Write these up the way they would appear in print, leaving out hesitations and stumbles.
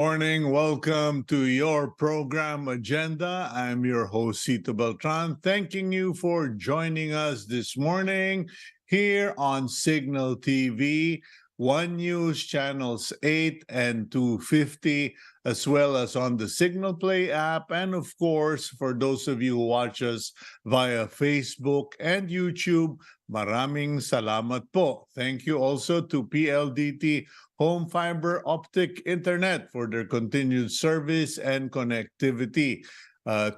Morning, welcome to your program agenda. I'm your host, Cito Beltran, thanking you for joining us this morning here on Cignal TV, One News Channels 8 and 250, as well as on the Cignal Play app. And of course, for those of you who watch us via Facebook and YouTube, maraming salamat po. Thank you also to PLDT Home Fiber Optic Internet for their continued service and connectivity.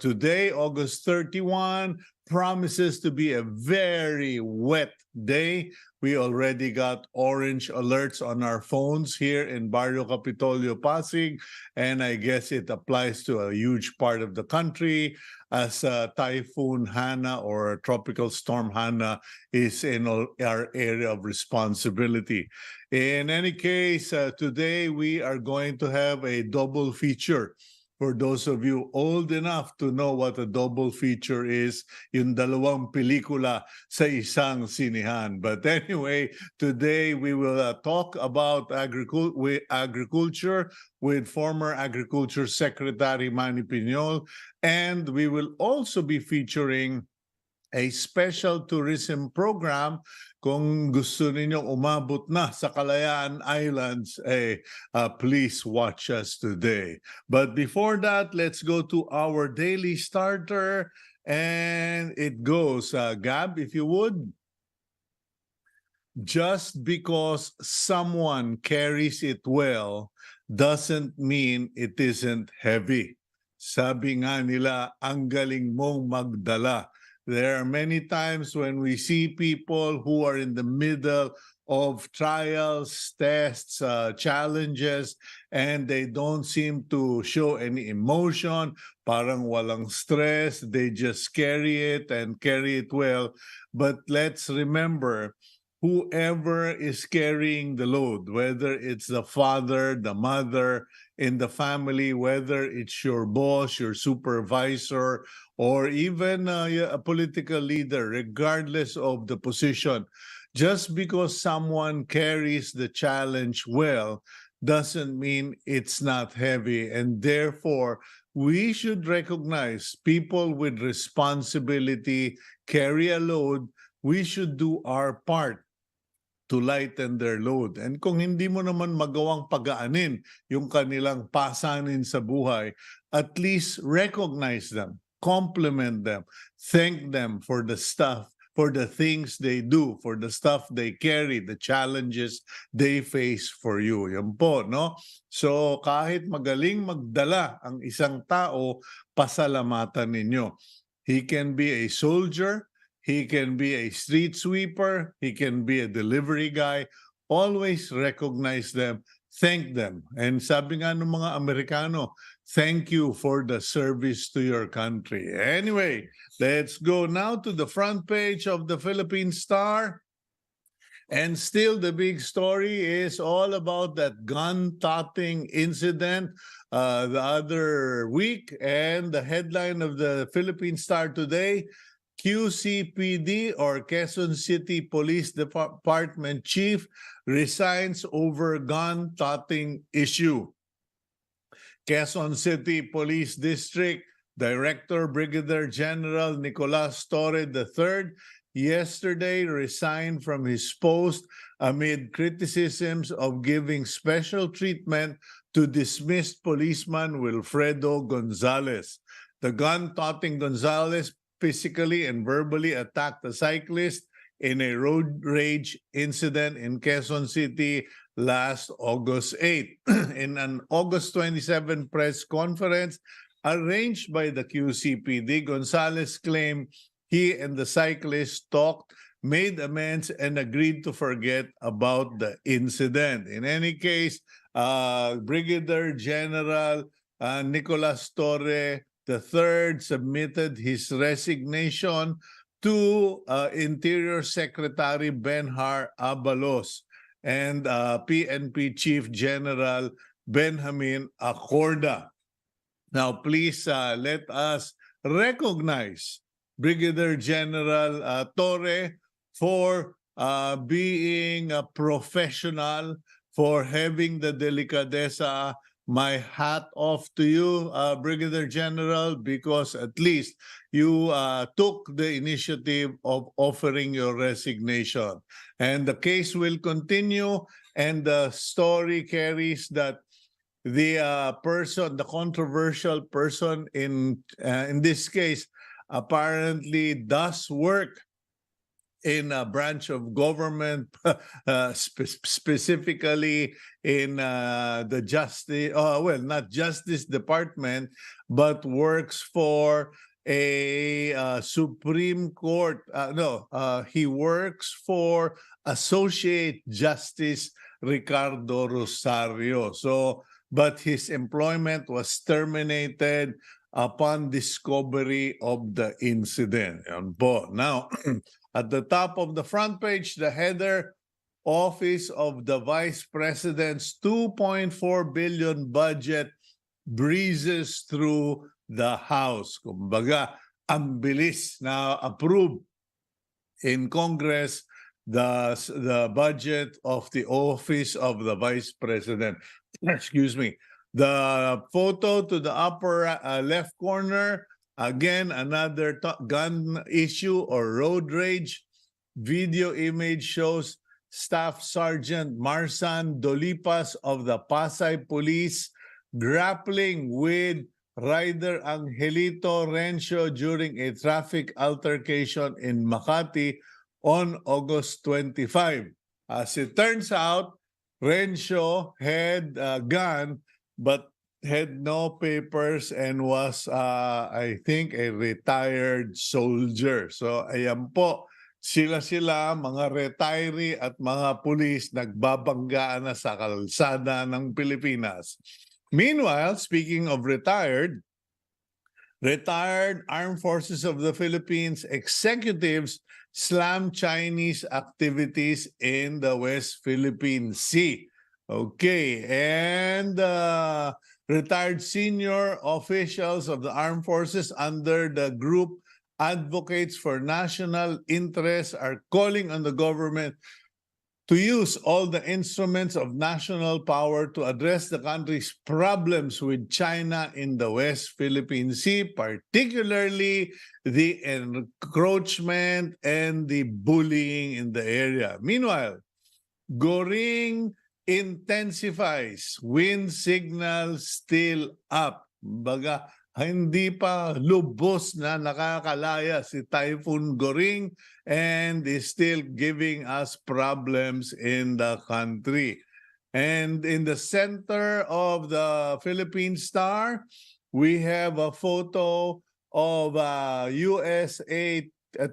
Today, August 31, promises to be a very wet day. We already got orange alerts on our phones here in Barrio Capitolio, Pasig, and I guess it applies to a huge part of the country as Typhoon Hana or Tropical Storm Hana is in our area of responsibility. In any case, today we are going to have a double feature. For those of you old enough to know what a double feature is, yung dalawang pelikula sa isang sinihan. But anyway, today we will talk about agriculture with former Agriculture Secretary Manny Piñol, and we will also be featuring a special tourism program. Kung gusto ninyong umabot na sa Kalayaan Islands, please watch us today. But before that, let's go to our daily starter. And it goes, Gab, if you would. Just because someone carries it well doesn't mean it isn't heavy. Sabi nga nila, ang galing mong magdala. There are many times when we see people who are in the middle of trials, tests, challenges, and they don't seem to show any emotion, parang walang stress, they just carry it and carry it well. But let's remember, whoever is carrying the load, whether it's the father, the mother in the family, whether it's your boss, your supervisor, or even a political leader, regardless of the position, just because someone carries the challenge well doesn't mean it's not heavy. And therefore, we should recognize people with responsibility carry a load. We should do our part to lighten their load. And kung hindi mo naman magawang pagaanin yung kanilang pasanin sa buhay, at least recognize them, compliment them, thank them for the stuff, for the things they do, for the stuff they carry, the challenges they face for you. Yan po, no? So kahit magaling magdala ang isang tao, pasalamatan ninyo. He can be a soldier, he can be a street sweeper, he can be a delivery guy. Always recognize them, thank them. And sabi nga ng mga Amerikano, thank you for the service to your country. Anyway, let's go now to the front page of the Philippine Star. And still the big story is all about that gun-toting incident the other week. And the headline of the Philippine Star today, QCPD or Quezon City Police Department Chief resigns over gun-toting issue. Quezon City Police District Director Brigadier General Nicolas Torre III yesterday resigned from his post amid criticisms of giving special treatment to dismissed policeman Wilfredo Gonzalez. The gun-toting Gonzalez physically and verbally attacked a cyclist in a road rage incident in Quezon City last August 8. In an August 27 press conference arranged by the QCPD, Gonzalez claimed he and the cyclist talked, made amends, and agreed to forget about the incident. In any case, Brigadier General Nicolas Torre III submitted his resignation to Interior Secretary Benhar Abalos and PNP Chief General Benjamin Acorda. Now, please let us recognize Brigadier General Torre for being a professional, for having the delicadeza my hat off to you, Brigadier General, because at least you took the initiative of offering your resignation. And the case will continue, and the story carries that the person, the controversial person in this case, apparently does work in a branch of government, specifically in the justice, well, not Justice Department, but works for a Supreme Court. He works for Associate Justice Ricardo Rosario. So, but his employment was terminated upon discovery of the incident. Yan po. Now, at the top of the front page, the header, Office of the Vice President's 2.4 billion budget breezes through the House. Kumbaga, ang bilis na approve in Congress the budget of the Office of the Vice President. Excuse me. The photo to the upper left corner, again, another gun issue or road rage. Video image shows Staff Sergeant Marsan Dolipas of the Pasay Police grappling with Rider Angelito Rencio during a traffic altercation in Makati on August 25. As it turns out, Rencio had a gun but had no papers and was, I think, a retired soldier. So, ayan po, sila-sila, mga retiree at mga pulis, nagbabanggaan na sa kalsada ng Pilipinas. Meanwhile, speaking of retired Armed Forces of the Philippines executives slam Chinese activities in the West Philippine Sea. Okay, and retired senior officials of the armed forces under the group Advocates for National Interests are calling on the government to use all the instruments of national power to address the country's problems with China in the West Philippine Sea, particularly the encroachment and the bullying in the area. Meanwhile, Goring intensifies, wind signal still up. Baga, hindi pa lubos na nakakalaya si Typhoon Goring and is still giving us problems in the country. And in the center of the Philippine Star, we have a photo of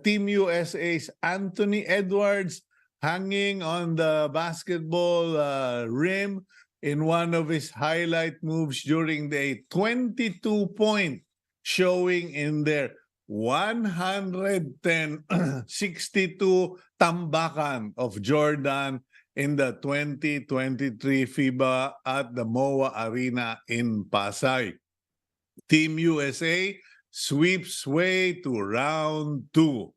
Team USA's Anthony Edwards hanging on the basketball rim in one of his highlight moves during the 22-point showing in their 110-62 tambakan of Jordan in the 2023 FIBA at the MOA Arena in Pasay. Team USA sweeps way to round 2.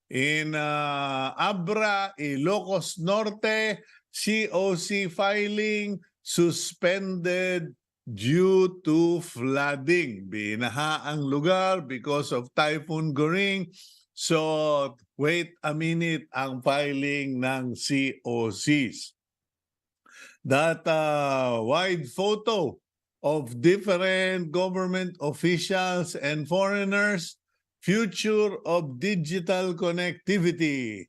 In Abra, Ilocos Norte, COC filing suspended due to flooding. Binaha ang lugar because of Typhoon Goring. So, wait a minute ang filing ng COCs. That wide photo of different government officials and foreigners, future of digital connectivity.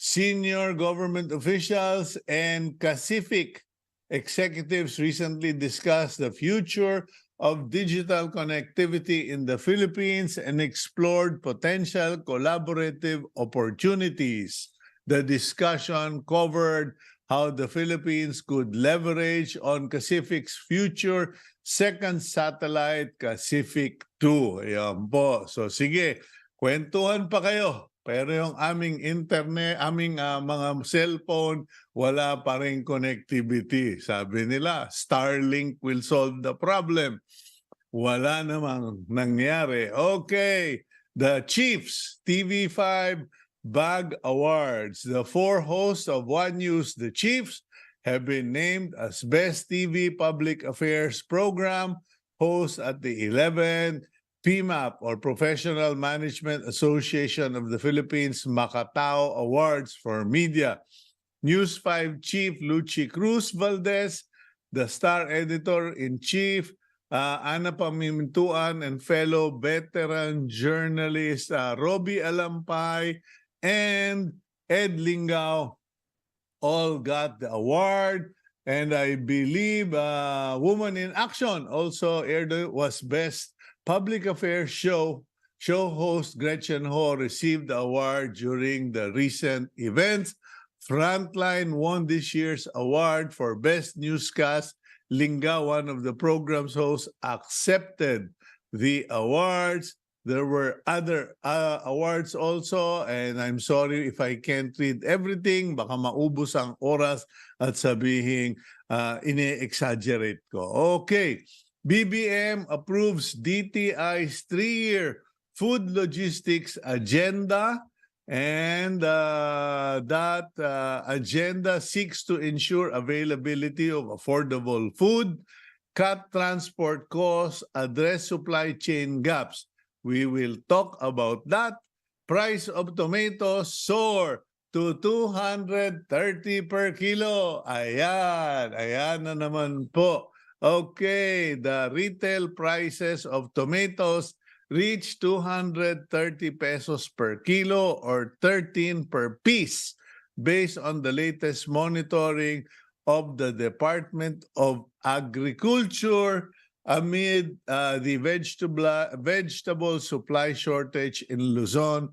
Senior government officials and Pacific executives recently discussed the future of digital connectivity in the Philippines and explored potential collaborative opportunities. The discussion covered how the Philippines could leverage on Pacific's future second satellite, Pacific 2. Ayan po. So sige, kwentuhan pa kayo. Pero yung aming internet, aming mga cellphone, wala pa rin connectivity. Sabi nila, Starlink will solve the problem. Wala namang nangyari. Okay, the Chiefs TV5 Bag Awards. The 4 hosts of One News, the Chiefs, have been named as Best TV Public Affairs Program host at the 11th PMAP or Professional Management Association of the Philippines Macatao Awards for Media. News 5 Chief Luchi Cruz Valdez, the Star Editor-in-Chief, Ana Pamimintuan, and fellow veteran journalist Robbie Alampay and Ed Lingao all got the award. And I believe Woman in Action also was Best Public Affairs Show. Show host Gretchen Ho received the award during the recent events. Frontline won this year's award for Best Newscast. Linga, one of the program's hosts, accepted the awards. There were other awards also, and I'm sorry if I can't read everything. Baka maubos ang oras at sabihin ine-exaggerate ko. Okay, BBM approves DTI's 3-year food logistics agenda. And that agenda seeks to ensure availability of affordable food, cut transport costs, address supply chain gaps. We will talk about that. Price of tomatoes soar to 230 per kilo. Ayan na naman po. Okay, the retail prices of tomatoes reach 230 pesos per kilo or 13 per piece based on the latest monitoring of the Department of Agriculture amid the vegetable supply shortage in Luzon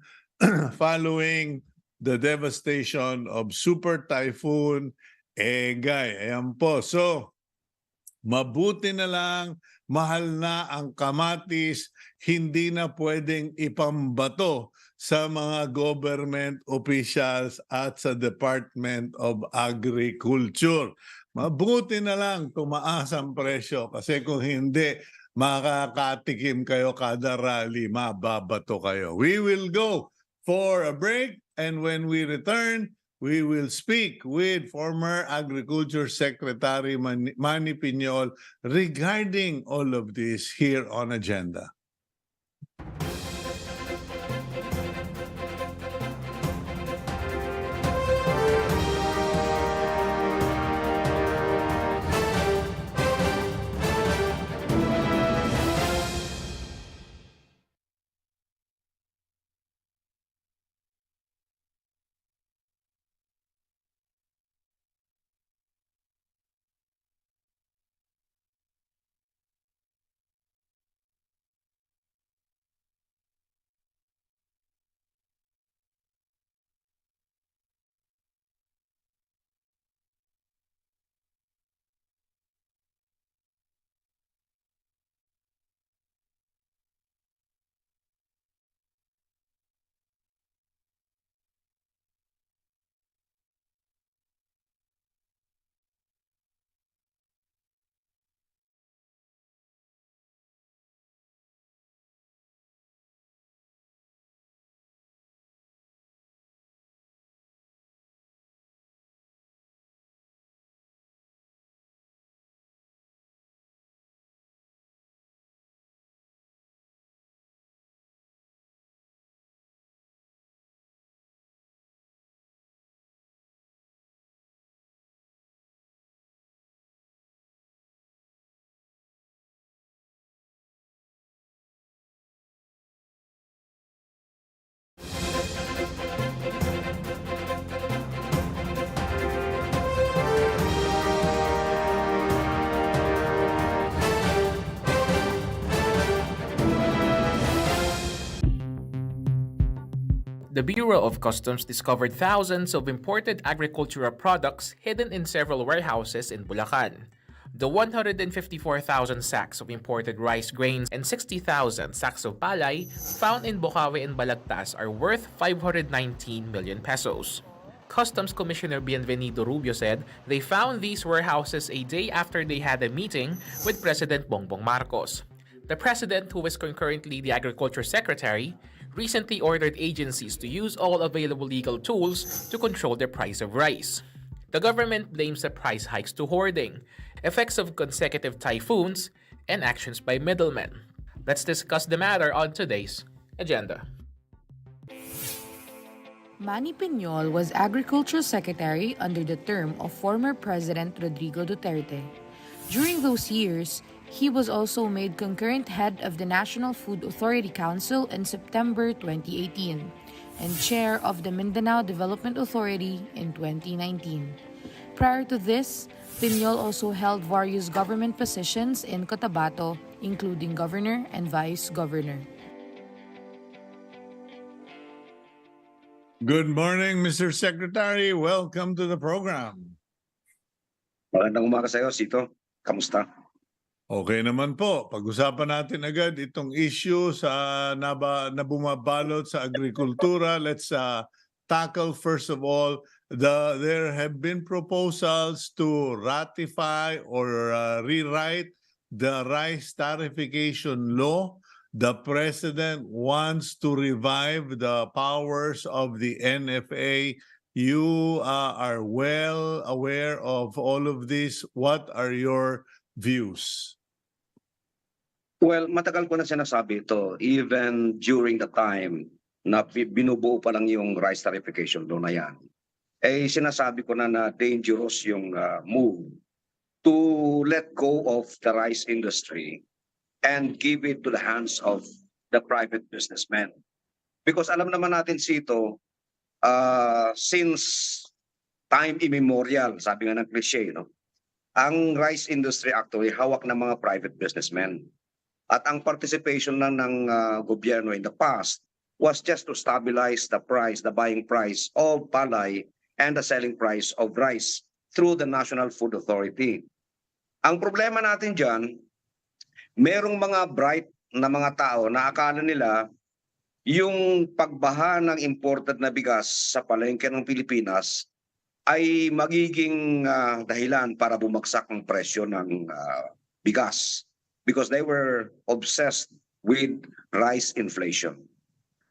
following the devastation of Super Typhoon Egay. Ayan po. So, mabuti na lang, mahal na ang kamatis, hindi na pwedeng ipambato sa mga government officials at sa Department of Agriculture. Mabuti na lang tumaas ang presyo kasi kung hindi, makakatikim kayo kada rally, mababato kayo. We will go for a break, and when we return, we will speak with former Agriculture Secretary Manny Piñol regarding all of this here on Agenda. The Bureau of Customs discovered thousands of imported agricultural products hidden in several warehouses in Bulacan. The 154,000 sacks of imported rice grains and 60,000 sacks of palay found in Bocaue and Balagtas are worth 519 million pesos. Customs Commissioner Bienvenido Rubio said they found these warehouses a day after they had a meeting with President Bongbong Marcos. The President, who is concurrently the Agriculture Secretary, recently ordered agencies to use all available legal tools to control the price of rice. The government blames the price hikes to hoarding, effects of consecutive typhoons, and actions by middlemen. Let's discuss the matter on today's agenda. Manny Piñol was Agriculture Secretary under the term of former President Rodrigo Duterte. During those years, he was also made concurrent head of the National Food Authority Council in September 2018 and chair of the Mindanao Development Authority in 2019. Prior to this, Piñol also held various government positions in Cotabato, including governor and vice governor. Good morning, Mr. Secretary. Welcome to the program. Magandang umaga sa iyo, Cito. Kamusta? Okay naman po. Pag-usapan natin agad itong issue na bumabalot sa agrikultura. Let's tackle first of all, there have been proposals to ratify or rewrite the rice tariffication law. The President wants to revive the powers of the NFA. You are well aware of all of this. What are your views? Well, matagal ko na sinasabi ito, even during the time na binubuo pa lang yung rice tariffication law na yan. Eh, sinasabi ko na dangerous yung move to let go of the rice industry and give it to the hands of the private businessmen. Because alam naman natin, Cito, since time immemorial, sabi nga ng cliche, no? Ang rice industry actually hawak ng mga private businessmen. At ang participation ng gobyerno in the past was just to stabilize the price, the buying price of palay and the selling price of rice through the National Food Authority. Ang problema natin dyan, merong mga bright na mga tao na akala nila yung pagbaha ng imported na bigas sa palengke ng Pilipinas ay magiging dahilan para bumagsak ang presyo ng bigas because they were obsessed with rice inflation.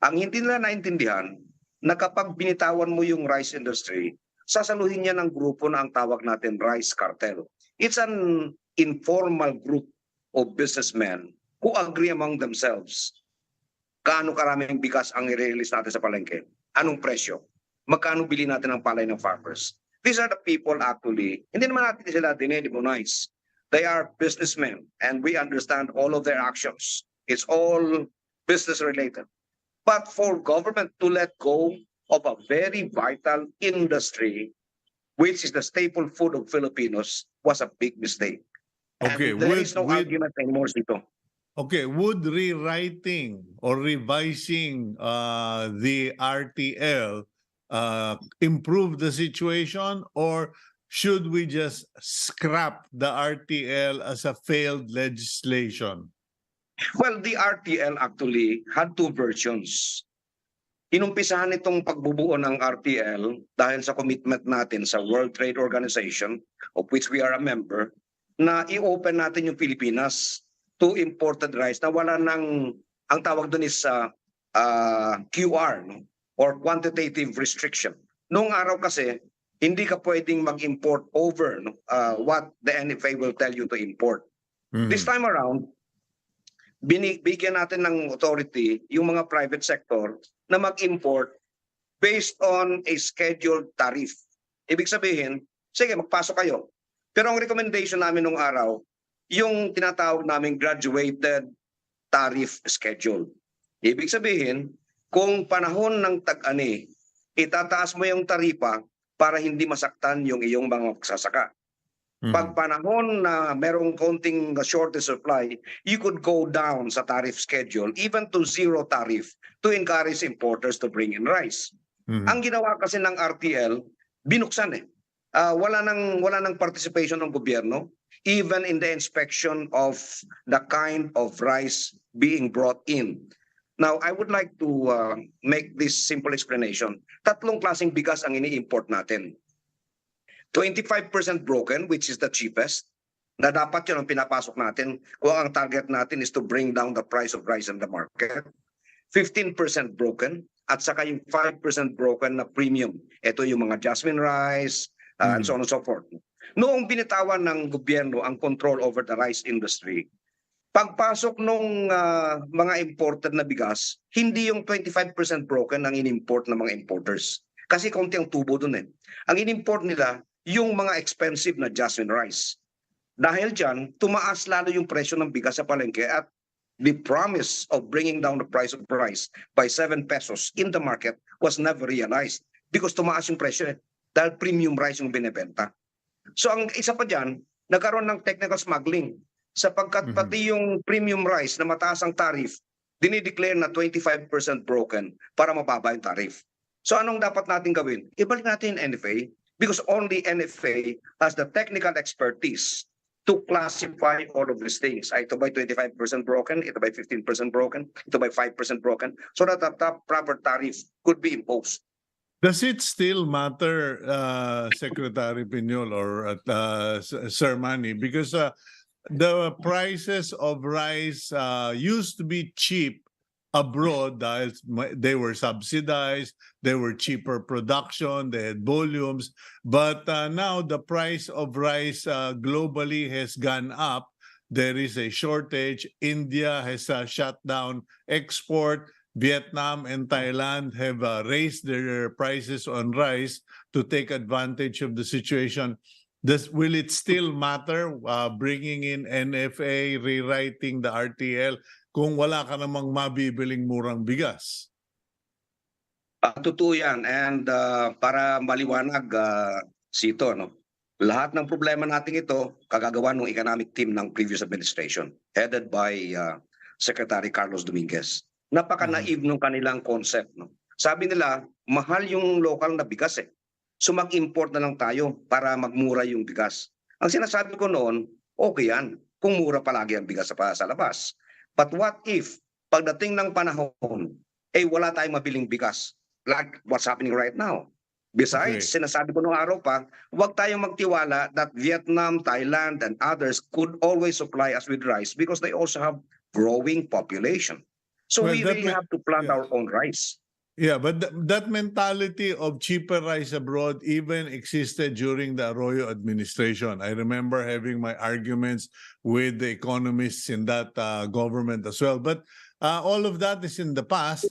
Ang hindi nila naintindihan na kapag binitawan mo yung rice industry, sasaluhin niya ng grupo na ang tawag natin rice cartel. It's an informal group of businessmen who agree among themselves. Kaano karaming bigas ang i-release natin sa palengke? Anong presyo? Magkano bili natin ang palay ng farmers? These are the people actually, hindi naman natin sila dinedemonize. They are businessmen and we understand all of their actions. It's all business related. But for government to let go of a very vital industry, which is the staple food of Filipinos, was a big mistake. Okay, And there is no argument anymore, Cito. Okay, would rewriting or revising the RTL improve the situation, or should we just scrap the RTL as a failed legislation? Well, the RTL actually had two versions. Inumpisahan itong pagbubuo ng RTL dahil sa commitment natin sa World Trade Organization, of which we are a member, na i-open natin yung Pilipinas to imported rice na wala nang, ang tawag doon is QR, no? Or quantitative restriction. Noong araw kasi, hindi ka pwedeng mag-import over what the NFA will tell you to import. Mm-hmm. This time around, bigyan natin ng authority yung mga private sector na mag-import based on a scheduled tariff. Ibig sabihin, sige, magpasok kayo. Pero ang recommendation namin nung araw, yung tinatawag naming graduated tariff schedule. Ibig sabihin, kung panahon ng tag-ani, itataas mo yung taripa para hindi masaktan yung iyong mga magsasaka. Pag panahon na merong konting shortage supply, you could go down sa tariff schedule, even to zero tariff, to encourage importers to bring in rice. Ang ginawa kasi ng RTL, binuksan eh. Wala nang participation ng gobyerno, even in the inspection of the kind of rice being brought in. Now, I would like to make this simple explanation. Tatlong klaseng bigas ang ini-import natin. 25% broken, which is the cheapest, na dapat yun ang pinapasok natin kung ang target natin is to bring down the price of rice in the market. 15% broken, at saka yung 5% broken na premium. Ito yung mga jasmine rice, and so on and so forth. Noong binitawan ng gobyerno ang control over the rice industry, pagpasok nung mga imported na bigas, hindi yung 25% broken ang in-import ng mga importers. Kasi konti ang tubo dun eh. Ang in-import nila, yung mga expensive na jasmine rice. Dahil dyan, tumaas lalo yung presyo ng bigas sa palengke at the promise of bringing down the price of rice by 7 pesos in the market was never realized because tumaas yung presyo eh. Dahil premium rice yung binebenta. So ang isa pa dyan, nagkaroon ng technical smuggling. Sapagkat pati yung premium rice na mataas ang tariff, dinideclare na 25% broken para mababa yung tariff. So anong dapat natin gawin? Ibalik natin yung NFA because only NFA has the technical expertise to classify all of these things. Ito by 25% broken, ito by 15% broken, ito by 5% broken, so that the proper tariff could be imposed. Does it still matter, Secretary Piñol or Sir Manny? Because the prices of rice used to be cheap abroad dahil they were subsidized, they were cheaper production, they had volumes. But now the price of rice globally has gone up. There is a shortage. India has shut down export. Vietnam and Thailand have raised their prices on rice to take advantage of the situation. Will it still matter bringing in NFA, rewriting the RTL kung wala ka namang mabibiling murang bigas? Totoo yan. And para maliwanag, Cito, no? Lahat ng problema natin ito, kagagawa ng economic team ng previous administration, headed by Secretary Carlos Dominguez. Napaka-naive nung kanilang concept. No? Sabi nila, mahal yung local na bigas eh. So mag-import na lang tayo para magmura yung bigas. Ang sinasabi ko noon, okay yan, kung mura palagi ang bigas sa labas. But what if, pagdating ng panahon, wala tayong mabiling bigas, like what's happening right now? Besides, sinasabi ko noong araw pa, huwag tayong magtiwala that Vietnam, Thailand, and others could always supply us with rice because they also have growing population. So we really have to plant our own rice. Yeah, but that mentality of cheaper rice abroad even existed during the Arroyo administration. I remember having my arguments with the economists in that government as well. But all of that is in the past.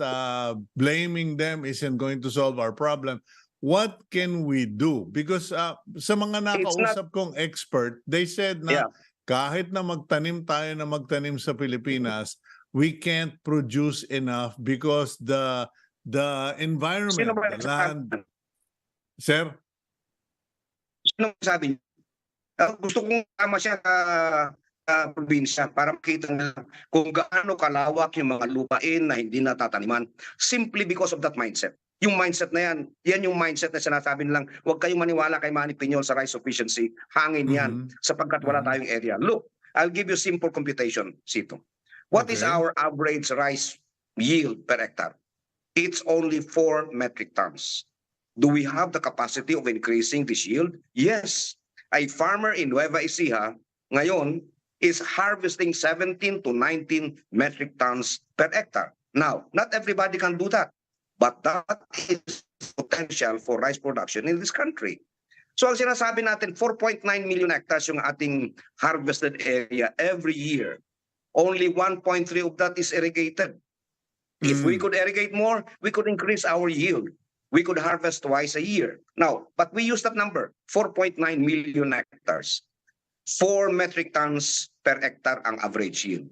Blaming them isn't going to solve our problem. What can we do? Because sa mga nakausap kong expert, they said na kahit na magtanim tayo na magtanim sa Pilipinas, we can't produce enough because the environment, the land. Sir? Sino sabi? Gusto kong tama siya sa probinsya para makita nila kung gaano kalawak yung mga lupain na hindi natataniman simply because of that mindset. Yung mindset na yan yung mindset na sinasabi nilang huwag kayong maniwala kay Manny Piñol sa rice sufficiency. Hangin yan sapagkat wala tayong area. Look, I'll give you simple computation, Cito. What is our average rice yield per hectare? It's only 4 metric tons. Do we have the capacity of increasing this yield? Yes. A farmer in Nueva Ecija ngayon is harvesting 17 to 19 metric tons per hectare. Now, not everybody can do that, but that is potential for rice production in this country. So ang sinasabi natin, 4.9 million hectares yung ating harvested area every year. Only 1.3 of that is irrigated. If we could irrigate more, we could increase our yield. We could harvest twice a year. Now, but we use that number, 4.9 million hectares. 4 metric tons per hectare ang average yield.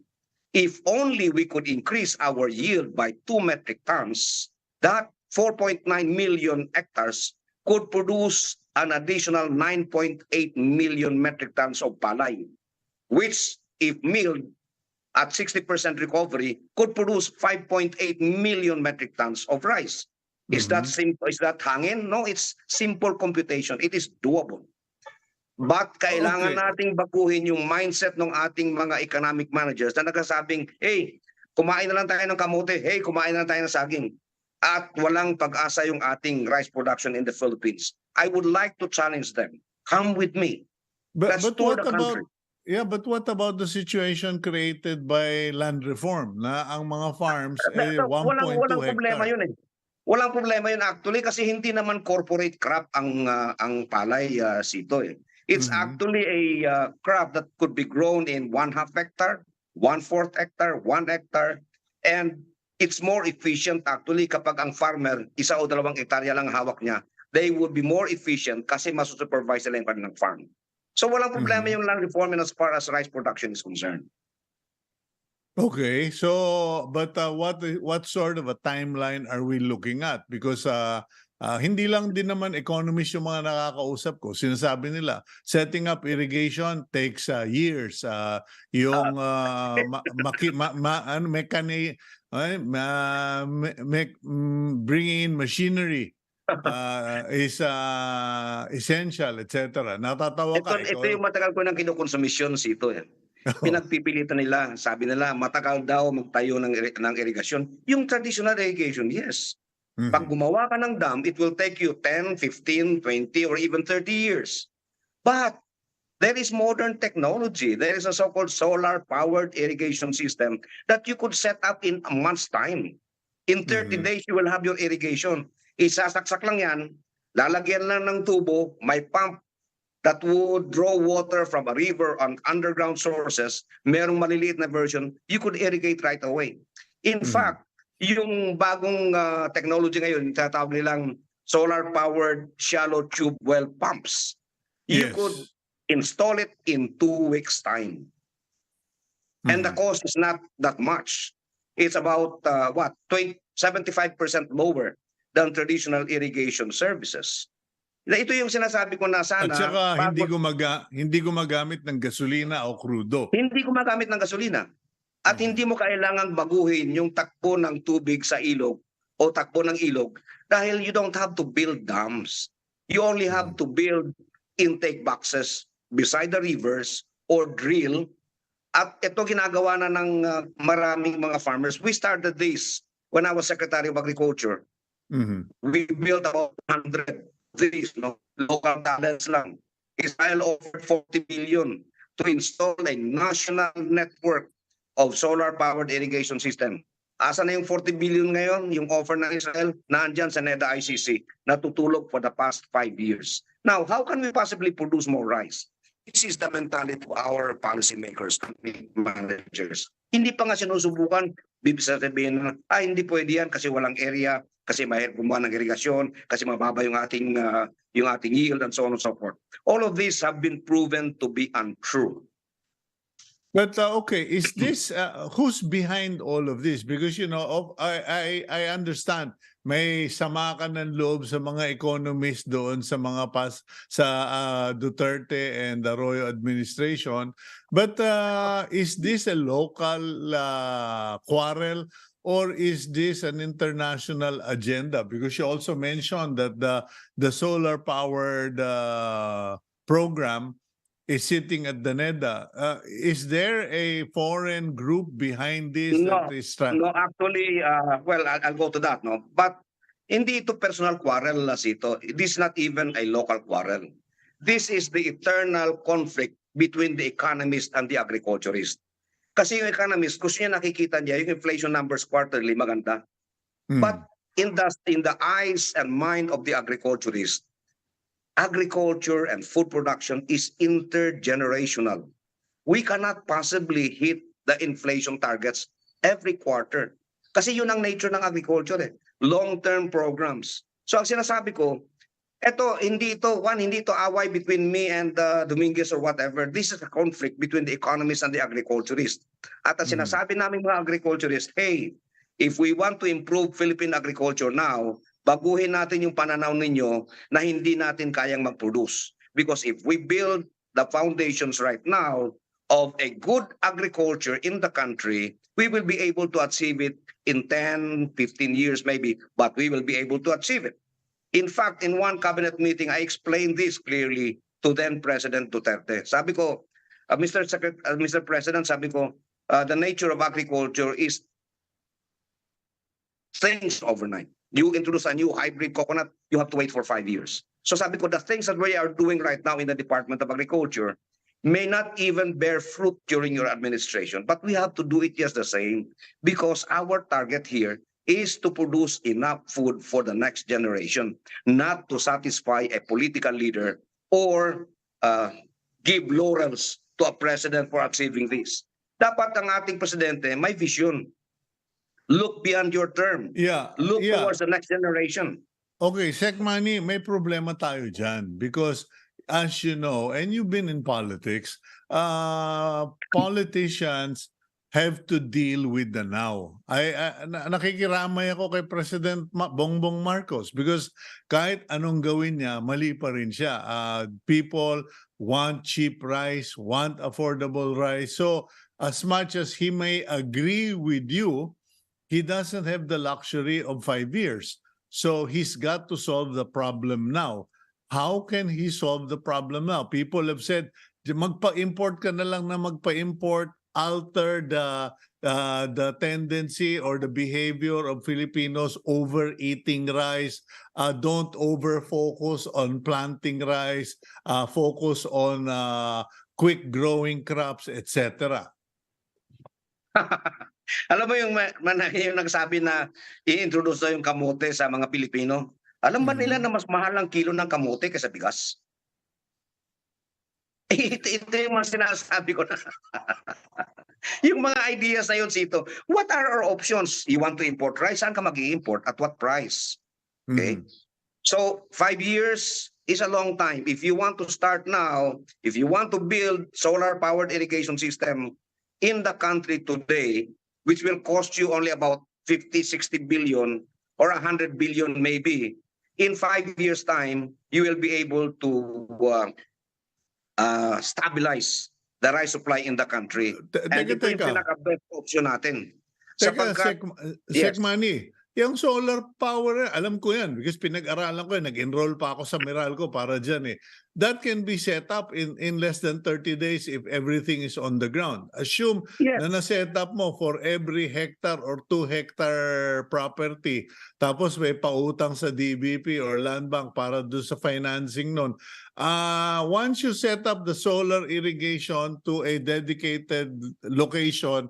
If only we could increase our yield by 2 metric tons, that 4.9 million hectares could produce an additional 9.8 million metric tons of palay, which, if milled at 60% recovery, could produce 5.8 million metric tons of rice. Is that simple? Is that hangin? No, it's simple computation. It is doable. But kailangan nating baguhin yung mindset ng ating mga economic managers na nagsasabing, hey, kumain na lang tayo ng kamote, hey, kumain na lang tayo ng saging. At walang pag-asa yung ating rice production in the Philippines. I would like to challenge them. Come with me. Let's tour the country. Yeah, but what about the situation created by land reform na ang mga farms 1.2 walang problema hectare? yun eh. Walang problema yun actually kasi hindi naman corporate crop ang palay, Sito eh. It's actually a crop that could be grown in 1/2 hectare, 1/4 hectare, 1 hectare, and it's more efficient actually kapag ang farmer, 1 o 2 hektarya lang hawak niya, they would be more efficient kasi masusupervise nila yung kanilang farm. So walang problema yung land reform as far as rice production is concerned. Okay, so but what sort of a timeline are we looking at? Because hindi lang din naman economists yung mga nakakausap ko. Sinasabi nila, setting up irrigation takes years. Yung bringing in machinery is essential, etc. Natatawa ka. Ito yung matagal ko nang kinukonsumisyon, Sito eh. Pinagpipilitan nila, sabi nila matagal daw magtayo ng irrigation. Yung traditional irrigation, yes. Pag gumawa ka ng dam, it will take you 10, 15, 20, or even 30 years. But there is modern technology. There is a so-called solar-powered irrigation system that you could set up in a month's time. In 30 days, you will have your irrigation. Isasaksak lang yan, lalagyan lang ng tubo, may pump that would draw water from a river on underground sources, merong maliliit na version, you could irrigate right away. In fact, yung bagong technology ngayon, tinatawag nilang solar-powered shallow tube well pumps. You could install it in 2 weeks' time. And the cost is not that much. It's about 75% lower than traditional irrigation services. Ito yung sinasabi ko na sana. At saka hindi gumagamit ng gasolina o krudo. Hindi gumagamit ng gasolina. At hindi mo kailangang baguhin yung takbo ng tubig sa ilog o takbo ng ilog dahil you don't have to build dams. You only have to build intake boxes beside the rivers or drill. At ito ginagawa na ng maraming mga farmers. We started this when I was Secretary of Agriculture. We built about 100 these local talents lang. Israel offered 40 million to install a national network of solar-powered irrigation system. Asa na yung 40 billion ngayon? Yung offer ng Israel, naandyan sa NEDA ICC, natutulog for the past 5 years. Now, how can we possibly produce more rice? This is the mentality of our policymakers and managers. Hindi pa nga sinusubukan, sabihin na, hindi pwede yan kasi walang area, kasi mahirap gumawa ng irigasyon, kasi mababa yung ating yield and so on and so forth. All of these have been proven to be untrue. But okay, is this who's behind all of this? Because I understand may sama ka ng loob sa mga economists doon sa mga Duterte and the Arroyo administration. But is this a local quarrel or is this an international agenda? Because you also mentioned that the solar powered program is sitting at the NEDA. Is there a foreign group behind this? No, actually, well, I'll go to that, no? But hindi ito personal quarrel, Sito. This is not even a local quarrel. This is the eternal conflict between the economist and the agriculturist. Kasi yung economist, gusto niya nakikita niya yung inflation numbers quarterly maganda. But in the eyes and mind of the agriculturist, agriculture and food production is intergenerational. We cannot possibly hit the inflation targets every quarter. Kasi yun ang nature ng agriculture eh. Long-term programs. So ang sinasabi ko, hindi ito away between me and Dominguez or whatever. This is a conflict between the economists and the agriculturists. At ang sinasabi namin mga agriculturists, hey, if we want to improve Philippine agriculture now, baguhin natin yung pananaw ninyo na hindi natin kayang mag-produce. Because if we build the foundations right now of a good agriculture in the country, we will be able to achieve it in 10, 15 years maybe, but we will be able to achieve it. In fact, in one cabinet meeting, I explained this clearly to then President Duterte. Sabi ko, Mr. President, sabi ko, the nature of agriculture is things overnight. You introduce a new hybrid coconut, you have to wait for 5 years. So sabi ko, the things that we are doing right now in the Department of Agriculture may not even bear fruit during your administration, but we have to do it just the same because our target here is to produce enough food for the next generation, not to satisfy a political leader or give laurels to a president for achieving this. Dapat ang ating presidente may vision. Look beyond your term. Yeah, Look yeah. towards the next generation. Okay, Sec Manny, may problema tayo dyan because as you know, and you've been in politics, politicians have to deal with the now. Nakikiramay ako kay President Bongbong Marcos because kahit anong gawin niya, mali pa rin siya. People want cheap rice, want affordable rice. So as much as he may agree with you, he doesn't have the luxury of 5 years. So he's got to solve the problem now. How can he solve the problem now? People have said, magpa-import ka na lang na magpa-import, alter the tendency or the behavior of Filipinos overeating rice. Don't over-focus on planting rice. Focus on quick-growing crops, etc. Alam mo yung nagsabi na i-introduce daw yung kamote sa mga Pilipino? Alam ba nila na mas mahal ang kilo ng kamote kaysa bigas? Ito yung mga sinasabi ko na. Yung mga ideas na yun, Cito. What are our options? You want to import rice? Saan ka mag-i-import? At what price? Okay? So, 5 years is a long time. If you want to start now, if you want to build solar-powered irrigation system in the country today, which will cost you only about 50, 60 billion or 100 billion maybe, in 5 years' time, you will be able to stabilize the rice supply in the country. And ito yung pinaka-best option natin. Sec Manny, yung solar power, alam ko yan because pinag-aralan ko yan, nag-enroll pa ako sa Meralco para dyan eh. That can be set up in less than 30 days if everything is on the ground. Assume na na-set up mo for every hectare or 2 hectare property. Tapos may pautang sa DBP or Land Bank para doon sa financing nun. Once you set up the solar irrigation to a dedicated location,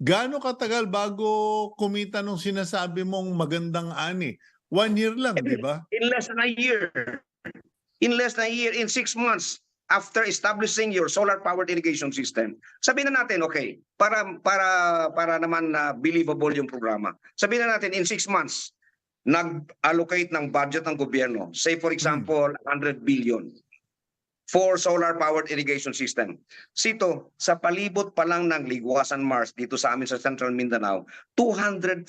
gaano katagal bago kumita nung sinasabi mong magandang ani? 1 year lang, di ba? In less than a year. In less than a year, in 6 months, after establishing your solar-powered irrigation system. Sabihin na natin, okay, para naman believable yung programa. Sabihin na natin, in 6 months, nag-allocate ng budget ng gobyerno. Say, for example, 100 billion for solar-powered irrigation system. Sito, sa palibot pa lang ng Ligwasan Mars dito sa amin sa Central Mindanao, 250,000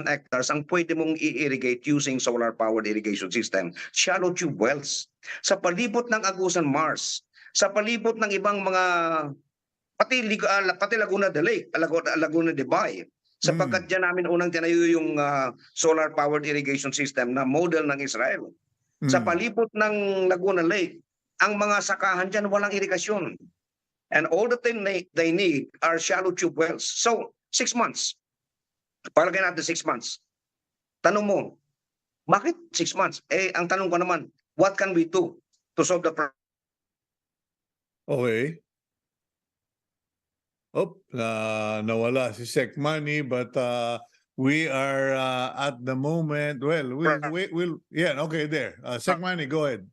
hectares ang pwede mong i-irrigate using solar-powered irrigation system. Shallow tube wells. Sa palibot ng Agusan Mars, sa palibot ng ibang mga pati Laguna de Lake, Laguna de Bay, sapagkat dyan namin unang tinayo yung solar-powered irrigation system na model ng Israel. Sa palibot ng Laguna Lake, ang mga sakahan dyan walang irigasyon. And all the thing they need are shallow tube wells. So, 6 months. Palagay natin 6 months. Tanong mo, bakit 6 months? Eh, ang tanong ko naman, what can we do to solve the problem? Okay. Nawala si Sec Manny, but we are at the moment, well, we'll yeah, okay, there. Sec Manny, go ahead.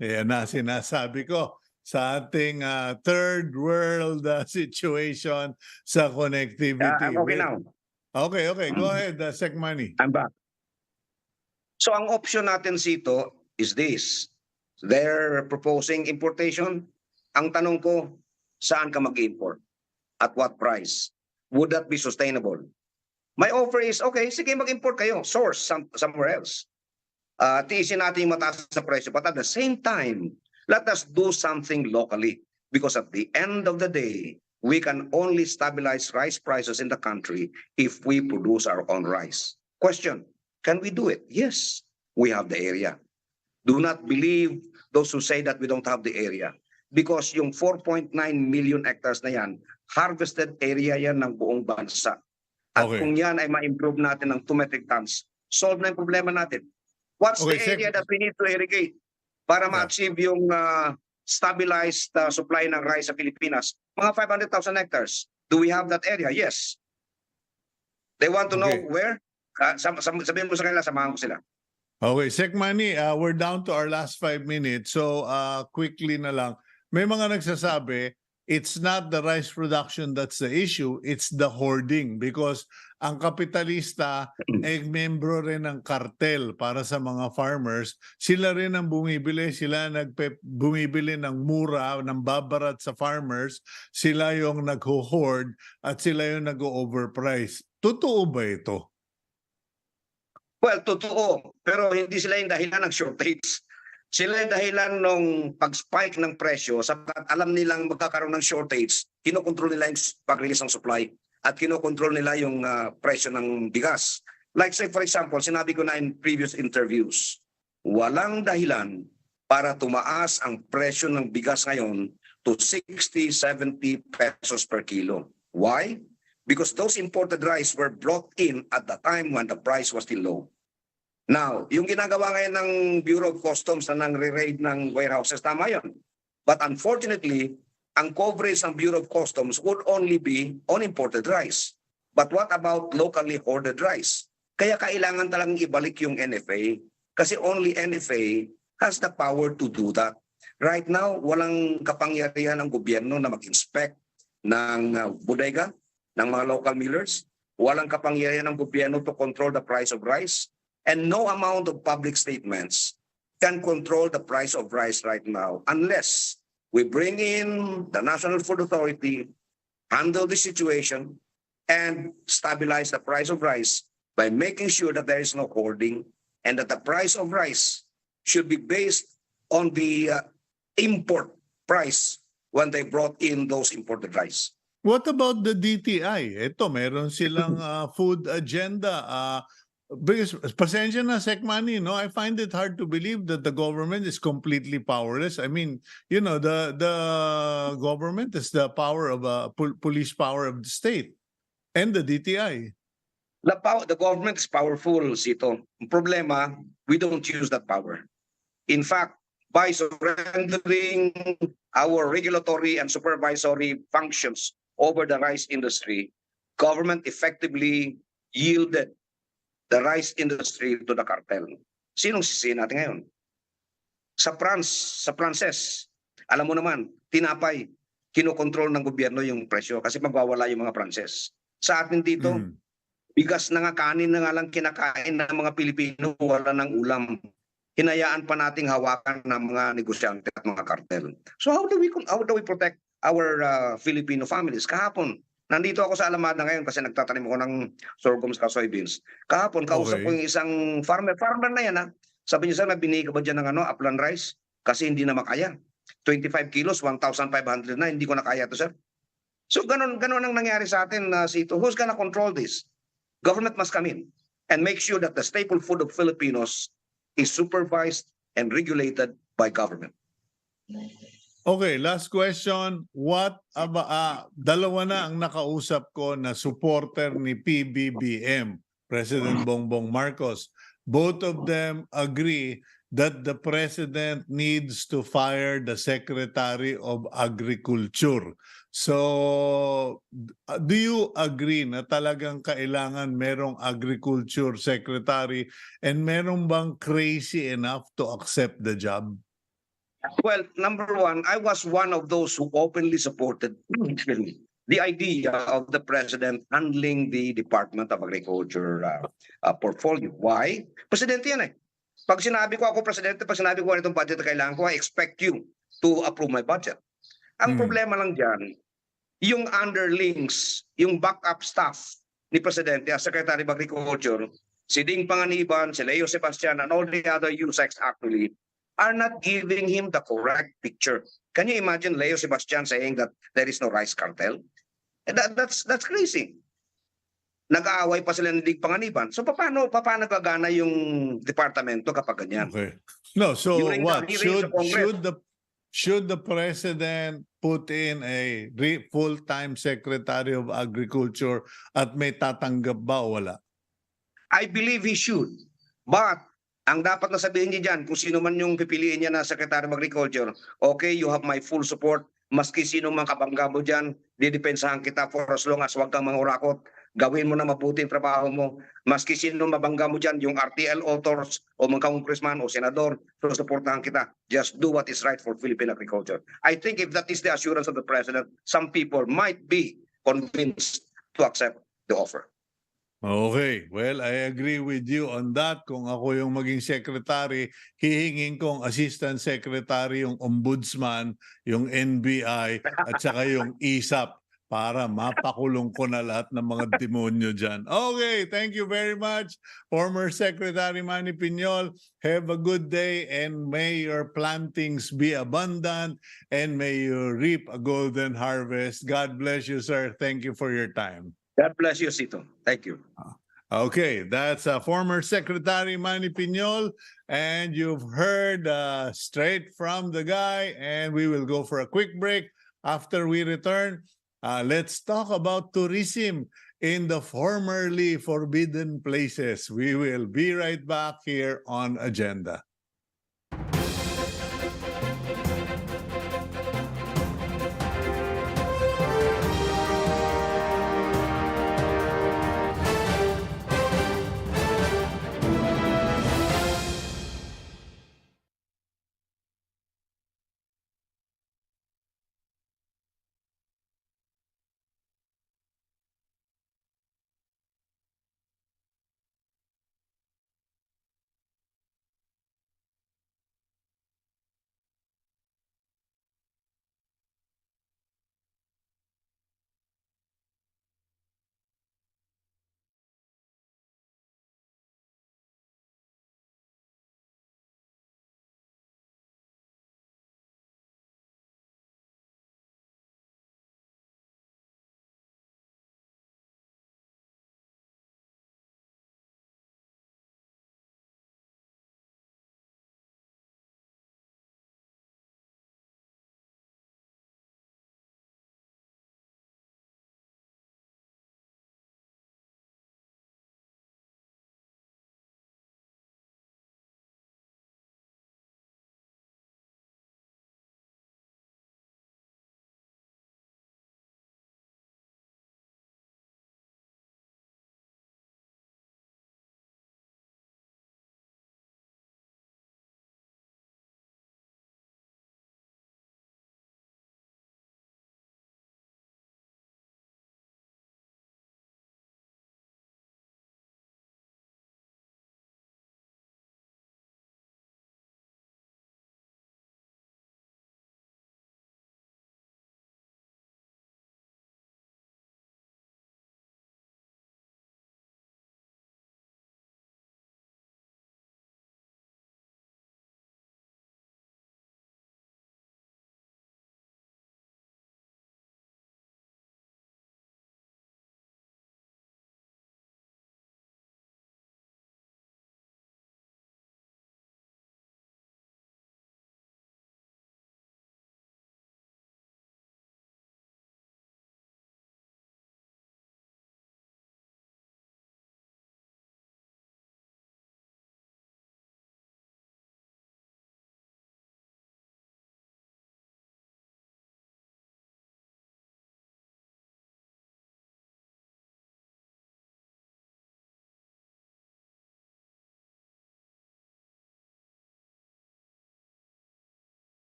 Yan na sinasabi ko sa ating third world situation sa connectivity. Okay now. Okay. Go ahead, Sec Manny. I'm back. So ang option natin Cito is this. They're proposing importation. Ang tanong ko, saan ka mag-import? At what price? Would that be sustainable? My offer is, okay, sige mag-import kayo. Source somewhere else. Tiisin natin yung mataas na presyo. But at the same time, let us do something locally. Because at the end of the day, we can only stabilize rice prices in the country if we produce our own rice. Question, can we do it? Yes, we have the area. Do not believe those who say that we don't have the area. Because yung 4.9 million hectares na yan, harvested area yan ng buong bansa. At kung yan ay ma-improve natin ng 2 metric tons, solve na yung problema natin. What's the area that we need to irrigate para ma-achieve yung stabilize the supply ng rice sa Pilipinas, mga 500,000 hectares. Do we have that area? Yes. They want to know Okay. where? Sabihin mo sa kanila, samahan ko sila. Okay, Sec Manny, we're down to our last 5 minutes. So quickly na lang. May mga nagsasabi, it's not the rice production that's the issue, it's the hoarding because ang kapitalista ay membro rin ng kartel para sa mga farmers. Sila rin ang bumibili, sila bumibili ng mura, ng babarat sa farmers, sila yung nagho-hoard at sila yung nag-overprice. Totoo ba ito? Well, totoo. Pero hindi sila yung dahilan ng shortage. Sila yung dahilan ng pag-spike ng presyo sapagkat alam nilang magkakaroon ng shortage, kinokontrol nila yung pag-release ng supply at kinokontrol nila yung presyo ng bigas. Like say for example, sinabi ko na in previous interviews, walang dahilan para tumaas ang presyo ng bigas ngayon to 60, 70 pesos per kilo. Why? Because those imported rice were brought in at the time when the price was still low. Now, yung ginagawa ngayon ng Bureau of Customs na nang-re-raid ng warehouses, tama yun. But unfortunately, ang coverage ng Bureau of Customs would only be on imported rice. But what about locally hoarded rice? Kaya kailangan talagang ibalik yung NFA kasi only NFA has the power to do that. Right now, walang kapangyarihan ng gobyerno na mag-inspect ng bodega, ng mga local millers. Walang kapangyarihan ng gobyerno to control the price of rice. And no amount of public statements can control the price of rice right now unless we bring in the National Food Authority, handle the situation, and stabilize the price of rice by making sure that there is no hoarding and that the price of rice should be based on the import price when they brought in those imported rice. What about the DTI? Ito, meron silang food agenda. Because pasensya na, Sec Manny, no, I find it hard to believe that the government is completely powerless. I mean, you know, the government is the power of police power of the state and the DTI. The government is powerful, Cito. Ang problema, we don't use that power. In fact, by surrendering our regulatory and supervisory functions over the rice industry, government effectively yielded the rice industry to the cartel. Sinong sisihin natin ngayon? Sa Pranses, alam mo naman, tinapay, kinokontrol ng gobyerno yung presyo kasi magwawala yung mga Pranses. Sa atin dito, bigas na nga, kanin na nga lang kinakain ng mga Pilipino, wala ng ulam. Hinayaan pa nating hawakan ng mga negosyante at mga cartel. So how do we protect our Filipino families? Kahapon, nandito ako sa Alamada ngayon kasi nagtatanim ako ng sorghum sa soybeans. Kahapon, kausap ko yung isang farmer na yan ha. Sabi niya, sir, nabinigay ka ba dyan ng upland rice? Kasi hindi na makaya. 25 kilos, 1,500 na, hindi ko na kaya to, sir. So ganun ang nangyari sa atin, Cito. Who's gonna control this? Government must come in and make sure that the staple food of Filipinos is supervised and regulated by government. Okay, last question. What about dalawa na ang nakausap ko na supporter ni PBBM, President Bongbong Marcos. Both of them agree that the president needs to fire the Secretary of Agriculture. So, do you agree na talagang kailangan merong agriculture secretary and merong bang crazy enough to accept the job? Well, number one, I was one of those who openly supported the idea of the president handling the Department of Agriculture portfolio. Why? Presidente yan eh. Pag sinabi ko ako presidente, pag sinabi ko itong budget na kailangan ko, I expect you to approve my budget. Ang problema lang dyan, yung underlings, yung backup staff ni Presidente as Secretary of Agriculture, si Ding Panganiban, si Leo Sebastian, and all the other USECs actually, are not giving him the correct picture. Can you imagine Leo Sebastian saying that there is no rice cartel? That's crazy. Nag-aaway pa sila ng Ding Panganiban. So paano gagana yung departamento kapag ganyan? Okay. No, so During what? the hearing sa Congress, Should the president put in a full-time Secretary of Agriculture at may tatanggap ba o wala? I believe he should. But Ang dapat na sabihin niya dyan, kung sino man yung pipiliin niya na Secretary of Agriculture, okay, you have my full support. Maski sino man kabangga mo dyan, didepensahan kita for as long as wag kang mangurakot. Gawin mo na mabuti ang trabaho mo. Maski sino mabangga mo dyan, yung RTL authors o mga congressman o senador, susuportahan kita. Just do what is right for Philippine agriculture. I think if that is the assurance of the President, some people might be convinced to accept the offer. Okay, well, I agree with you on that. Kung ako yung maging secretary, hihingin kong assistant secretary, yung ombudsman, yung NBI, at saka yung ISAP para mapakulong ko na lahat ng mga demonyo dyan. Okay, thank you very much, former Secretary Manny Piñol. Have a good day and may your plantings be abundant and may you reap a golden harvest. God bless you, sir. Thank you for your time. God bless you, Cito. Thank you. Okay, that's former Secretary Manny Piñol, and you've heard straight from the guy, and we will go for a quick break. After we return, let's talk about tourism in the formerly forbidden places. We will be right back here on Agenda.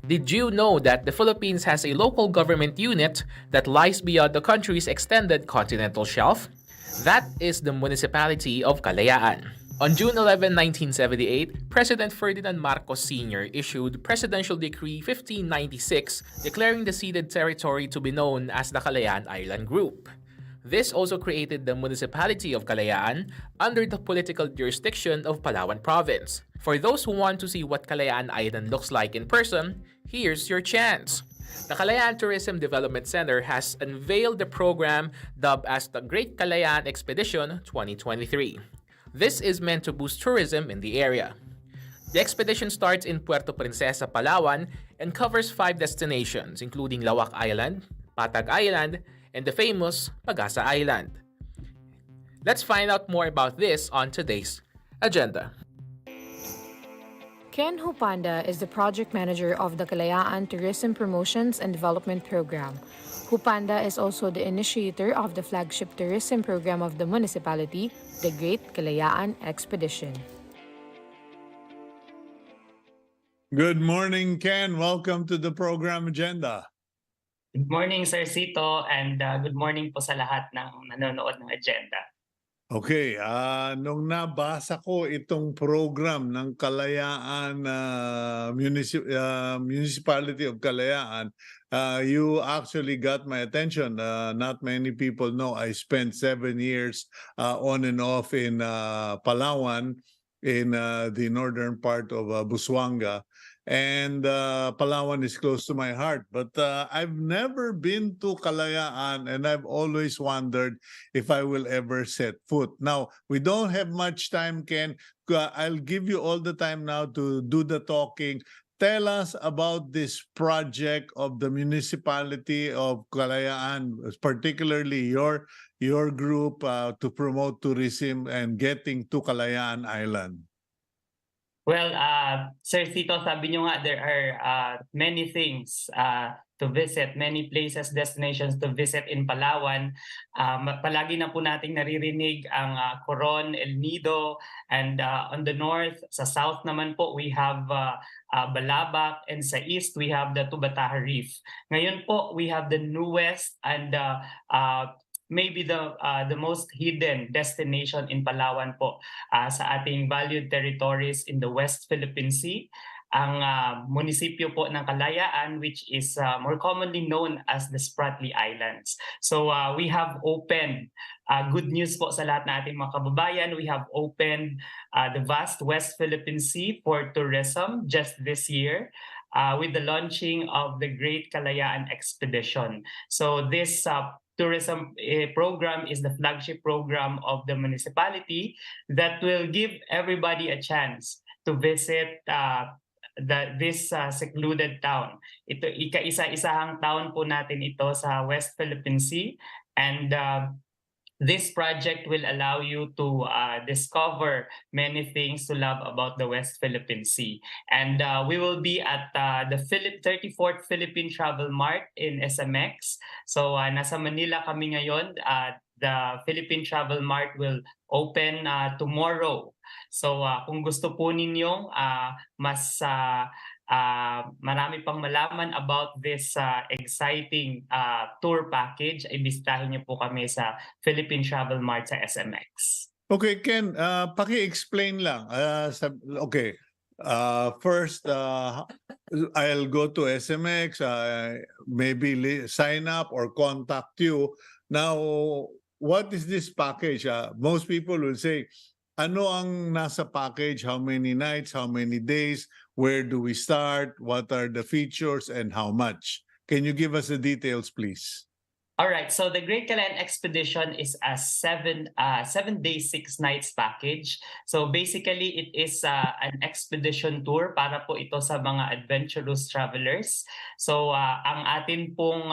Did you know that the Philippines has a local government unit that lies beyond the country's extended continental shelf? That is the municipality of Kalayaan. On June 11, 1978, President Ferdinand Marcos Sr. issued Presidential Decree 1596 declaring the ceded territory to be known as the Kalayaan Island Group. This also created the municipality of Kalayaan under the political jurisdiction of Palawan Province. For those who want to see what Kalayaan Island looks like in person, here's your chance. The Kalayaan Tourism Development Center has unveiled the program dubbed as the Great Kalayaan Expedition 2023. This is meant to boost tourism in the area. The expedition starts in Puerto Princesa, Palawan, and covers 5 destinations including Lawak Island, Patag Island, and the famous Pagasa Island. Let's find out more about this on today's agenda. Ken Hupanda is the project manager of the Kalayaan Tourism Promotions and Development Program. Hupanda is also the initiator of the flagship tourism program of the municipality, the Great Kalayaan Expedition. Good morning, Ken. Welcome to the program agenda. Good morning, Sir Cito, and good morning po sa lahat ng nanonood ng agenda. Okay, nung nabasa ko itong program ng Kalayaan Municipality of Kalayaan, you actually got my attention. Not many people know I spent 7 years on and off in Palawan, in the northern part of Busuanga. And Palawan is close to my heart. But I've never been to Kalayaan, and I've always wondered if I will ever set foot. Now, we don't have much time, Ken. I'll give you all the time now to do the talking. Tell us about this project of the municipality of Kalayaan, particularly your group to promote tourism and getting to Kalayaan Island. Well, Sir Cito, sabi nyo nga there are many things to visit, many places, destinations to visit in Palawan. Palagi na po nating naririnig ang Coron, El Nido, and on the north, sa south naman po, we have Balabac, and sa east, we have the Tubataha Reef. Ngayon po, we have the newest and maybe the most hidden destination in Palawan po sa ating valued territories in the West Philippine Sea, ang munisipyo po ng Kalayaan, which is more commonly known as the Spratly Islands. So we have opened, good news po sa lahat ng ating mga kababayan, we have opened the vast West Philippine Sea for tourism just this year. With the launching of the Great Kalayaan Expedition. So this tourism program is the flagship program of the municipality that will give everybody a chance to visit this secluded town. Ito, ika-isa-isahang town po natin ito sa West Philippine Sea, and this project will allow you to discover many things to love about the West Philippine Sea. And we will be at the 34th Philippine Travel Mart in SMX. So nasa Manila kami ngayon. The Philippine Travel Mart will open tomorrow. So kung gusto po ninyong mas marami pang malaman about this exciting tour package, ay bisitahin niyo po kami sa Philippine Travel Mart sa SMX. Okay, Ken, paki-explain lang. Okay, first, I'll go to SMX, maybe sign up or contact you. Now, what is this package? Most people will say, ano ang nasa package? How many nights? How many days? Where do we start? What are the features and how much? Can you give us the details, please? All right, so the Great Kalayaan Expedition is a 7 days, 6 nights package. So basically, it is an expedition tour para po ito sa mga adventurous travelers. So ang atin pong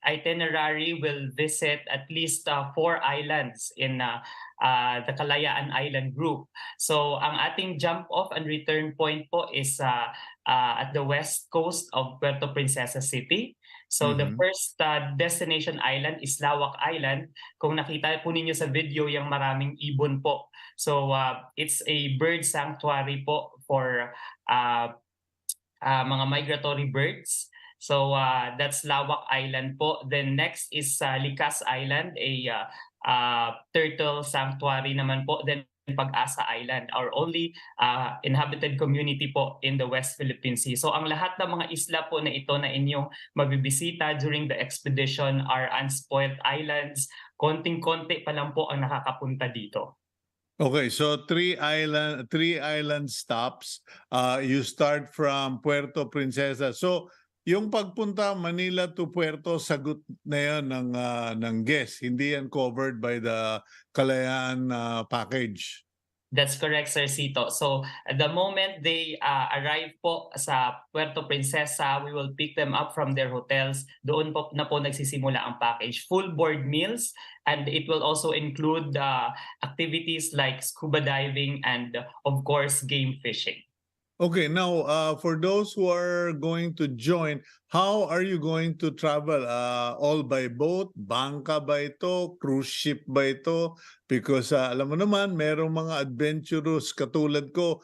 itinerary will visit at least 4 islands in the Kalayaan Island Group. So ang ating jump off and return point po is at the west coast of Puerto Princesa City. So the first destination island is Lawak Island. Kung nakita po ninyo sa video, yung maraming ibon po. So it's a bird sanctuary po for mga migratory birds. So that's Lawak Island po. Then next is Likas Island, a turtle sanctuary naman po din Pag-asa Island, our only inhabited community po in the West Philippine Sea. So ang lahat ng mga isla po na ito na inyong mabibisita during the expedition are unspoiled islands. Konting-konti pa lang po ang nakakapunta dito. Okay, so three island stops. You start from Puerto Princesa. So yung pagpunta Manila to Puerto, sagot na yan ng guest. Hindi yan covered by the Kalayaan package. That's correct, Sir Cito. So the moment they arrive po sa Puerto Princesa, we will pick them up from their hotels. Doon po na po nagsisimula ang package. Full board meals, and it will also include activities like scuba diving and of course game fishing. Okay, now for those who are going to join, how are you going to travel? All by boat? Bangka ba ito? Cruise ship ba ito? Because alam mo naman, merong mga adventurous katulad ko,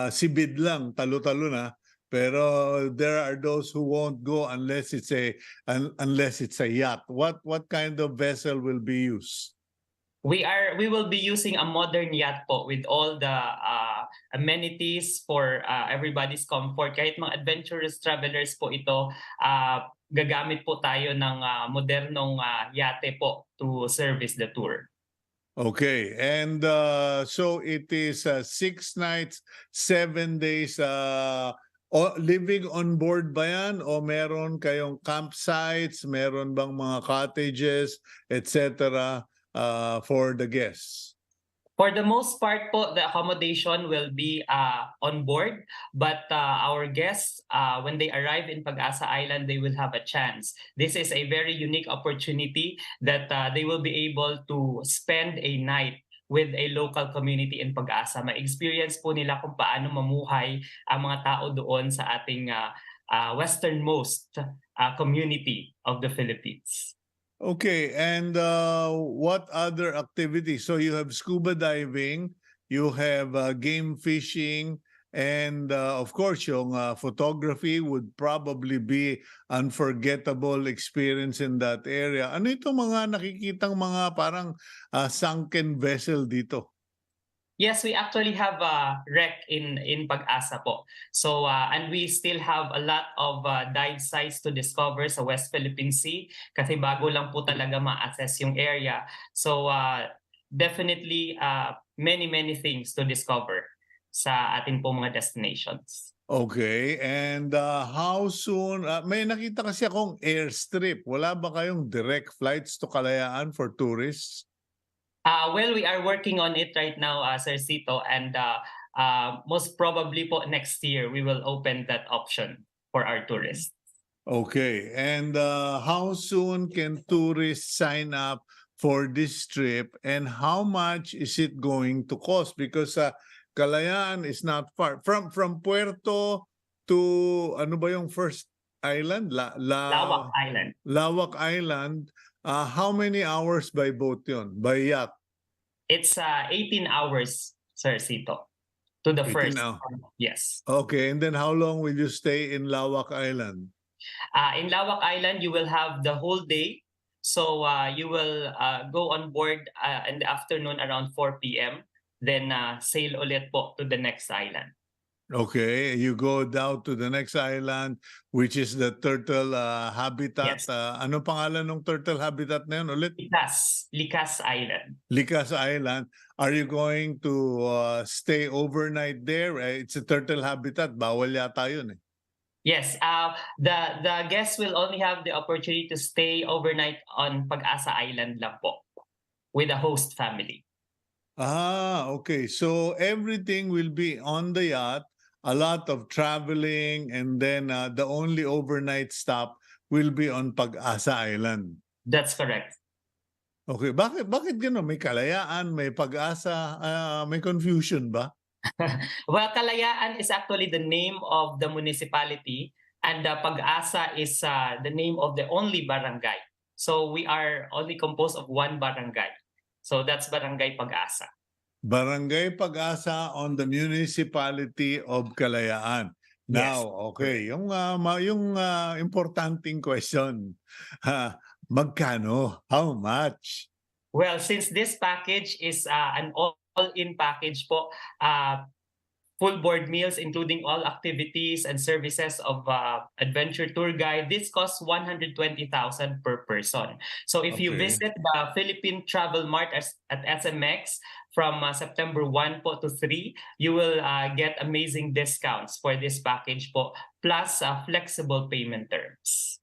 sibid lang, talo-talo na. Pero there are those who won't go unless it's a yacht. What kind of vessel will be used? We will be using a modern yacht po with all the amenities for everybody's comfort. Kahit mga adventurous travelers po ito, gagamit po tayo ng modernong yate po to service the tour. Okay, and so it is 6 nights, 7 days living on board ba yan? O meron kayong campsites, meron bang mga cottages, etc. For the guests? For the most part po, the accommodation will be on board. But our guests, when they arrive in Pag-asa Island, they will have a chance. This is a very unique opportunity that they will be able to spend a night with a local community in Pag-asa. Ma-experience po nila kung paano mamuhay ang mga tao doon sa ating westernmost community of the Philippines. Okay, and what other activities? So you have scuba diving, you have game fishing, and of course, yung photography would probably be unforgettable experience in that area. Ano itong mga nakikitang mga parang sunken vessel dito? Yes, we actually have a wreck in Pag-asa po. So and we still have a lot of dive sites to discover sa West Philippine Sea kasi bago lang po talaga ma-assess yung area. So definitely many things to discover sa ating po mga destinations. Okay, and how soon? May nakita kasi akong airstrip. Wala ba kayong direct flights to Kalayaan for tourists? Well, we are working on it right now, Sir Cito, and most probably po next year we will open that option for our tourists. Okay, and how soon can tourists sign up for this trip, and how much is it going to cost? Because Kalayaan is not far from Puerto to ano ba yung first island? Lawak Island. Lawak Island. How many hours by boat yun? By yacht? It's 18 hours, Sir Cito, to the 18 first. hours. Yes. Okay, and then how long will you stay in Lawak Island? In Lawak Island, you will have the whole day. So you will go on board in the afternoon around 4 p.m. Then sail ulit po to the next island. Okay, you go down to the next island, which is the turtle habitat. Yes. Ano pangalan ng turtle habitat na yun ulit? Likas Island. Likas Island. Are you going to stay overnight there? It's a turtle habitat. Bawal yata yun eh. Yes, the guests will only have the opportunity to stay overnight on Pag-asa Island lang po with a host family. Okay. So everything will be on the yacht, a lot of traveling, and then the only overnight stop will be on Pag-asa Island. That's correct. Okay. Bakit gano'n? May Kalayaan, may Pag-asa, may confusion ba? Well, Kalayaan is actually the name of the municipality, and Pag-asa is the name of the only barangay. So we are only composed of one barangay. So that's Barangay Pag-asa. Barangay Pag-asa on the municipality of Kalayaan. Now, Yes. okay, yung importanting question. Magkano? How much? Well, since this package is an all-in package po, full board meals including all activities and services of adventure tour guide, this costs 120,000 per person. So if you Okay. visit the Philippine Travel Mart at SMX from September 1 po to 3, you will get amazing discounts for this package po, plus flexible payment terms.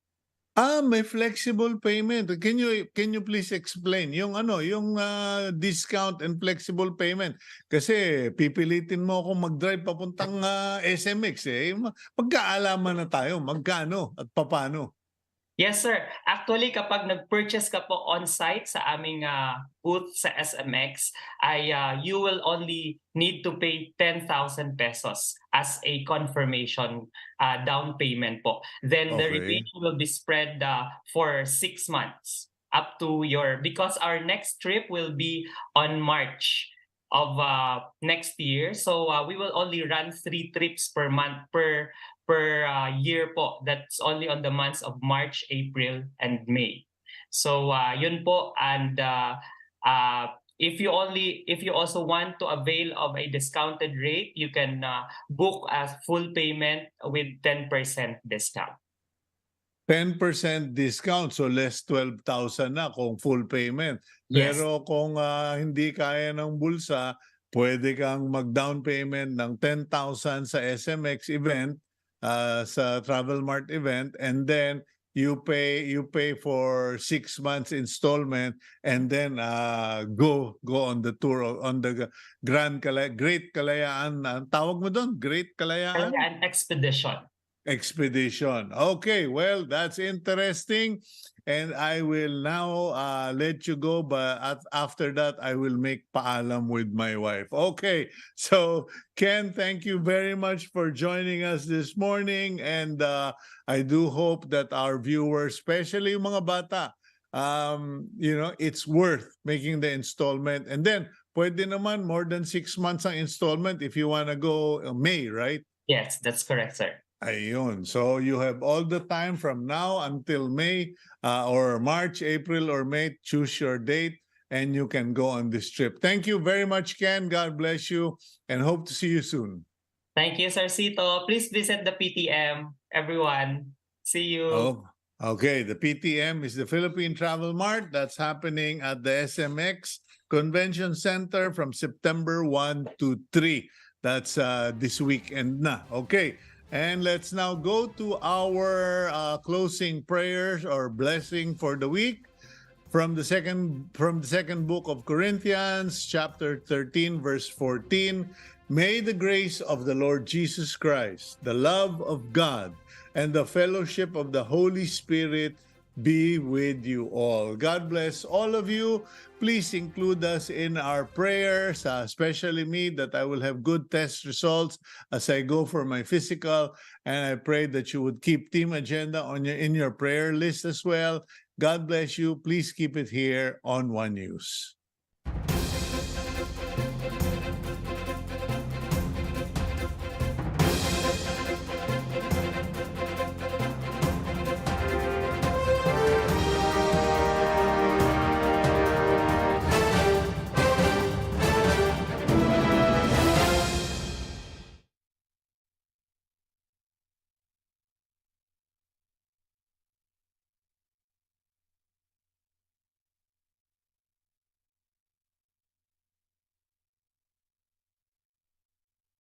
May flexible payment. Can you please explain yung yung discount and flexible payment? Kasi pipilitin mo akong mag-drive papuntang SMX Magkaalaman na tayo magkano at papaano. Yes, sir. Actually, kapag nag-purchase ka po on-site sa aming booth sa SMX, you will only need to pay 10,000 pesos as a confirmation down payment po. Then the Okay. remaining will be spread for 6 months up to because our next trip will be on March of next year. So we will only run 3 trips per month per year po. That's only on the months of March, April, and May. So yun po, and if you also want to avail of a discounted rate, you can book a full payment with 10% discount. 10% discount, so less 12,000 na kung full payment. Yes. Pero kung hindi kaya ng bulsa, pwede kang mag-down payment ng 10,000 sa SMX event, sa Travel Mart event, and then you pay for 6 months installment, and then go on the tour on the Great Kalayaan. Tawag mo doon, Great Kalayaan? An expedition. Expedition. Okay, well, that's interesting. And I will now let you go, but after that, I will make paalam with my wife. Okay, so Ken, thank you very much for joining us this morning. And I do hope that our viewers, especially yung mga bata, it's worth making the installment. And then, pwede naman more than 6 months ang installment if you want to go May, right? Yes, that's correct, sir. Ayun. So you have all the time from now until May or March, April, or May. Choose your date and you can go on this trip. Thank you very much, Ken. God bless you and hope to see you soon. Thank you, Sir Cito. Please visit the PTM, everyone. See you. Oh, okay. The PTM is the Philippine Travel Mart. That's happening at the SMX Convention Center from September 1 to 3. That's this weekend na. Okay. And let's now go to our closing prayers or blessing for the week from the second book of Corinthians, chapter 13, verse 14. May the grace of the Lord Jesus Christ, the love of God, and the fellowship of the Holy Spirit be with you all. God bless all of you. Please include us in our prayers, especially me, that I will have good test results as I go for my physical. And I pray that you would keep Team Agenda in your prayer list as well. God bless you. Please keep it here on One News.